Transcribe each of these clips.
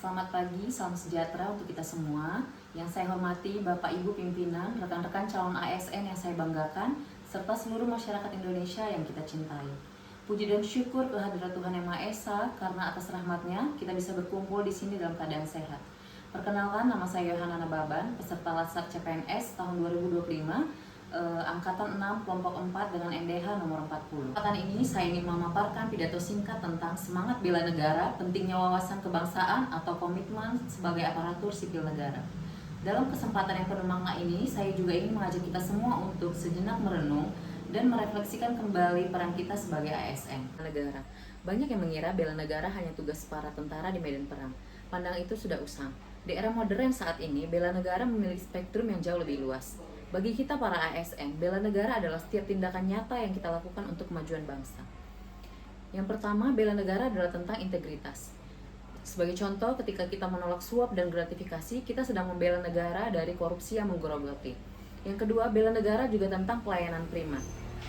Selamat pagi, salam sejahtera untuk kita semua. Yang saya hormati Bapak Ibu pimpinan, rekan-rekan calon ASN yang saya banggakan, serta seluruh masyarakat Indonesia yang kita cintai. Puji dan syukur kehadirat Tuhan Yang Maha Esa, karena atas rahmat-Nya kita bisa berkumpul di sini dalam keadaan sehat. Perkenalkan, nama saya Yohana Nababan, peserta Latsar CPNS tahun 2025, Angkatan 6, kelompok 4 dengan NDH nomor 40. Kesempatan ini saya ingin memaparkan pidato singkat tentang semangat bela negara, pentingnya wawasan kebangsaan atau komitmen sebagai aparatur sipil negara. Dalam kesempatan yang penuh makna ini, saya juga ingin mengajak kita semua untuk sejenak merenung dan merefleksikan kembali peran kita sebagai ASN negara. Banyak yang mengira bela negara hanya tugas para tentara di medan perang. Pandangan itu sudah usang. Di era modern saat ini, bela negara memiliki spektrum yang jauh lebih luas. Bagi kita para ASN, bela negara adalah setiap tindakan nyata yang kita lakukan untuk kemajuan bangsa. Yang pertama, bela negara adalah tentang integritas. Sebagai contoh, ketika kita menolak suap dan gratifikasi, kita sedang membela negara dari korupsi yang menggerogoti. Yang kedua, bela negara juga tentang pelayanan prima.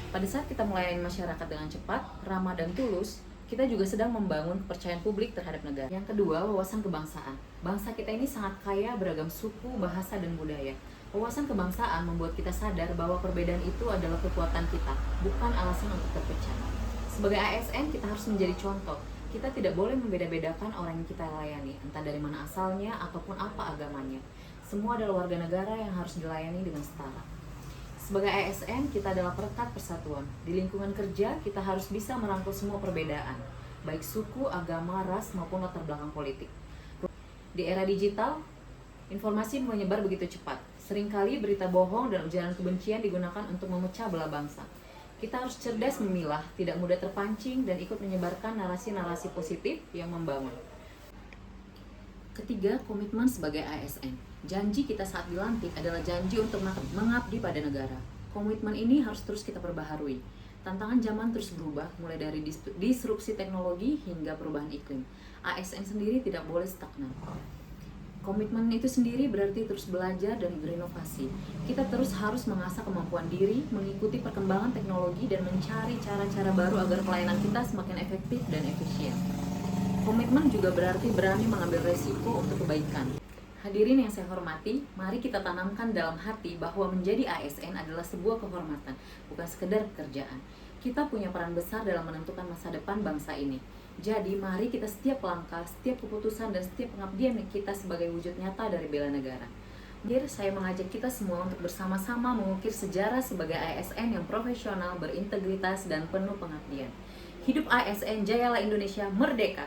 Pada saat kita melayani masyarakat dengan cepat, ramah, dan tulus, kita juga sedang membangun kepercayaan publik terhadap negara. Yang kedua, wawasan kebangsaan. Bangsa kita ini sangat kaya beragam suku, bahasa, dan budaya. Wawasan kebangsaan membuat kita sadar bahwa perbedaan itu adalah kekuatan kita, bukan alasan untuk terpecah. Sebagai ASN, kita harus menjadi contoh. Kita tidak boleh membeda-bedakan orang yang kita layani, entah dari mana asalnya ataupun apa agamanya. Semua adalah warga negara yang harus dilayani dengan setara. Sebagai ASN, kita adalah perekat persatuan. Di lingkungan kerja, kita harus bisa merangkul semua perbedaan, baik suku, agama, ras, maupun latar belakang politik. Di era digital, informasi menyebar begitu cepat. Seringkali berita bohong dan ujaran kebencian digunakan untuk memecah belah bangsa. Kita harus cerdas memilah, tidak mudah terpancing, dan ikut menyebarkan narasi-narasi positif yang membangun. Ketiga, komitmen sebagai ASN. Janji kita saat dilantik adalah janji untuk mengabdi pada negara. Komitmen ini harus terus kita perbaharui. Tantangan zaman terus berubah, mulai dari disrupsi teknologi hingga perubahan iklim. ASN sendiri tidak boleh stagnan. Komitmen itu sendiri berarti terus belajar dan berinovasi. Kita terus harus mengasah kemampuan diri, mengikuti perkembangan teknologi, dan mencari cara-cara baru agar pelayanan kita semakin efektif dan efisien. Komitmen juga berarti berani mengambil resiko untuk kebaikan. Hadirin yang saya hormati, mari kita tanamkan dalam hati bahwa menjadi ASN adalah sebuah kehormatan, bukan sekedar pekerjaan. Kita punya peran besar dalam menentukan masa depan bangsa ini. Jadi, mari kita setiap langkah, setiap keputusan, dan setiap pengabdian kita sebagai wujud nyata dari bela negara. Jadi, saya mengajak kita semua untuk bersama-sama mengukir sejarah sebagai ASN yang profesional, berintegritas, dan penuh pengabdian. Hidup ASN, jayalah Indonesia, merdeka!